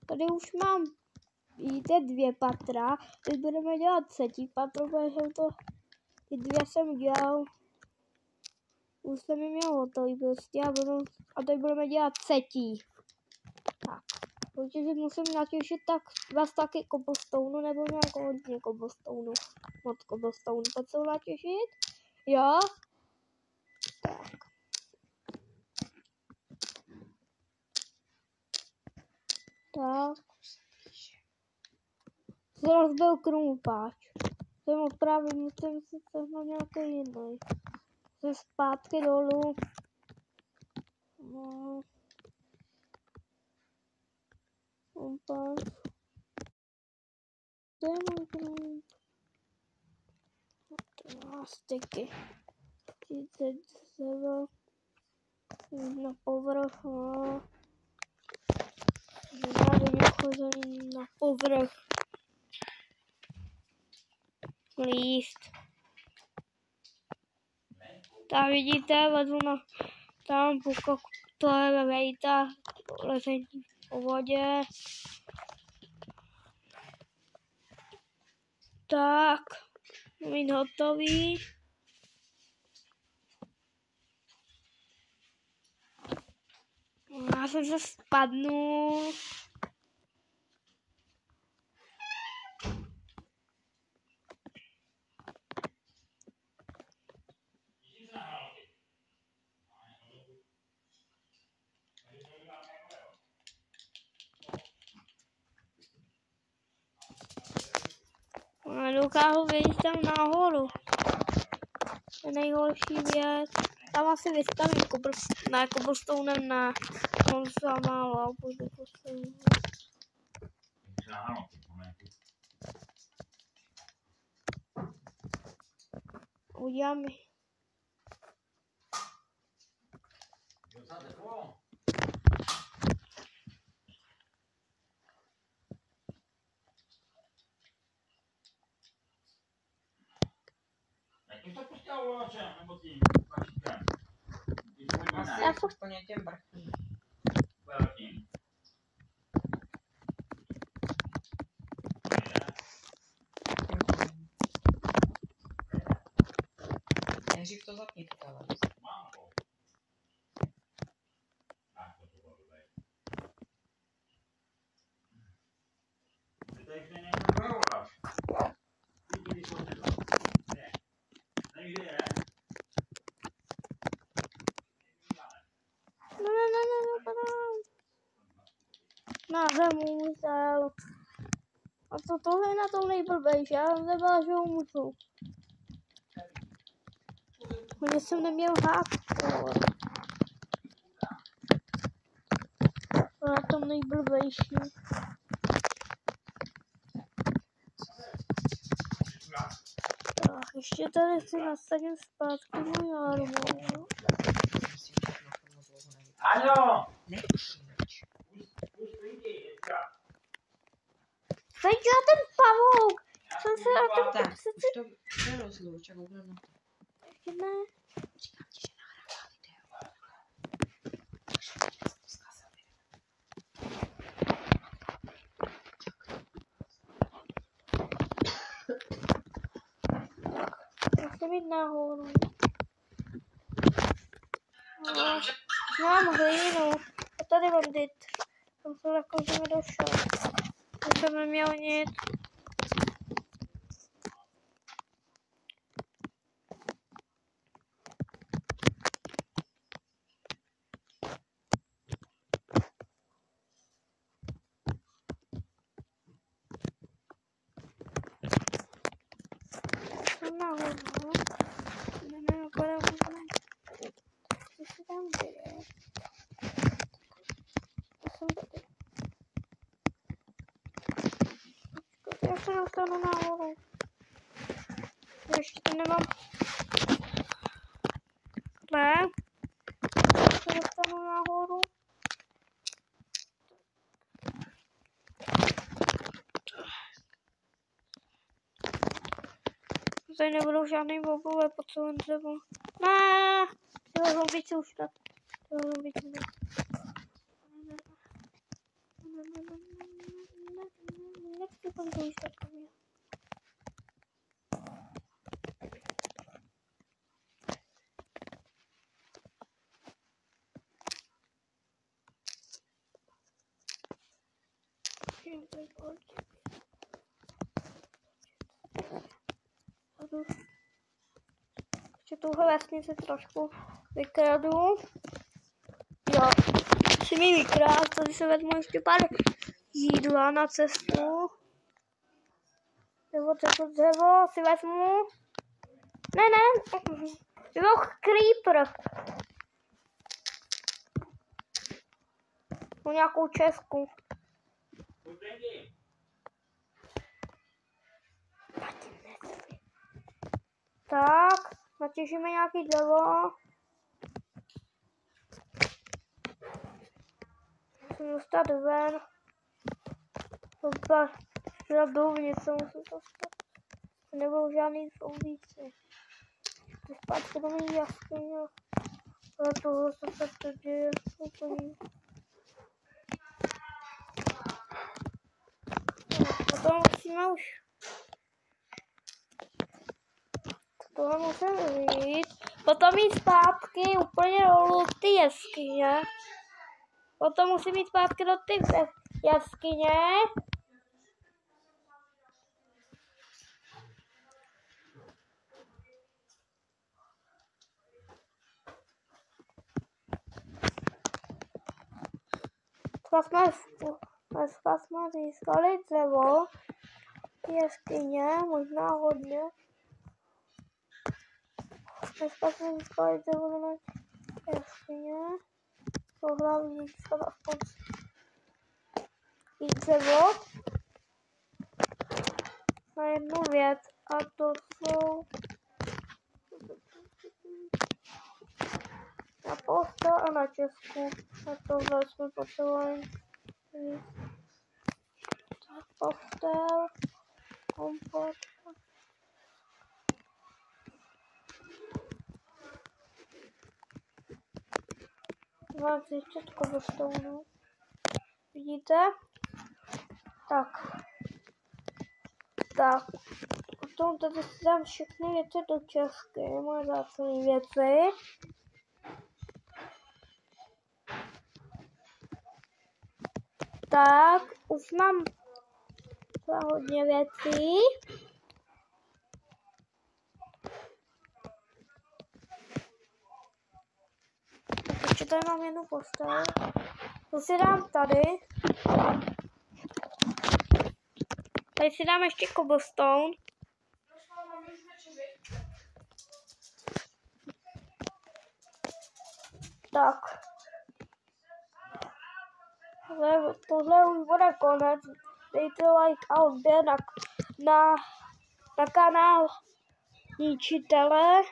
Tady už mám, víte, 2 patra, teď budeme dělat 3. patro, protože jsem to, ty 2 jsem dělal, už jsem je měl hotový prostě a teď budeme dělat 3. Tak, protože musím natěšit tak vás taky cobblestone, nebo nějak hodně cobblestone, moc cobblestone, potřebuji natěšit, jo, tak. Tak. Rozbil krumupáč. Jsem opravdu, musím si sehnat nějaký jiný. Jsem zpátky dolů. No. Kompás. Kde je můj krup? Styky. 37. Na povrch. Nenávidím chození na povrch. Líst. Tak vidíte, lezu na tam, pokud to je vejta, lezení po vodě. Tak, mít hotový. Já jsem se spadnul. A dokážu vyjít tam nahoru. To je nejhorší věc. Tam asi vystavím na cobblestonem na za málo. Uděláme. Já furt po něm brchním. Nejdřív to zapni, ty televizi. Na zem musel. A co tohle je na tom nejblbější? Já jsem nebyla, že ho můžu. Protože jsem neměl hák. To je na tom nejblbější. Tak, ještě tady si nasadím zpátky můj armor. Ano! Veď já ten pavouk! Jsem se na tom Tak, už to přerozluč, jak budu na to. Ještě ne. Říkám ti, že nahrává video. Musím jít nahoru. Mám hlínu. A tady mám dit. Tam jsem jako, že mi došel. Já jsem neměl nic. Jsem nahoru. Jdeme okolo. Co se tam děje? Já jsem tady. Já se dostanu nahoru. Ještě nemám. Ne. Já se dostanu nahoru. Tady nebudou žádný bobové po celém dřevu. Ne. Tyhle zombice už tak. Tyhle zombice ne. Nechci tam to už takový. Ještě tuhle vesnici trošku vykradu. Jo, si mi vykrát, tady se vezmu ještě pár jídla na cestu. Nebo to dřevo si vezmu. Ne, vyvoh creeper. No nějakou česku. Tak, natěžíme nějaký dřevo. Musím dostat ven. Super, dovnitř se musím dostat. Nebudou žádný zombíci. Ty zpátky do mý jaskyně. Ale tohle se to děje úplně. Potom musíme už. Tohle musím jít. Potom jít zpátky úplně do ty jeskyně. Potom musím jít zpátky do ty jeskyně. Dneska jsme získali dřevo. Jeskyně, možná hodně. Dneska jsme získali dřevo na jeskyně. To hlavní získat aspoň i dřevo. Na jednu věc. A to jsou na postel a na česku. A tohle jsme potřebovali. Postel, kompot. Mám si ještě cobblestone. Vidíte? Tak. Potom tady si dám všechny věci do česky. Moje zásadní věci. Tak, už mám hodně věcí. Tak ještě tady mám jednu postel. To si dám tady. Tady si dám ještě cobblestone. Tak. Tohle už bude konec. Dejte like a odběr na kanál Ničitele.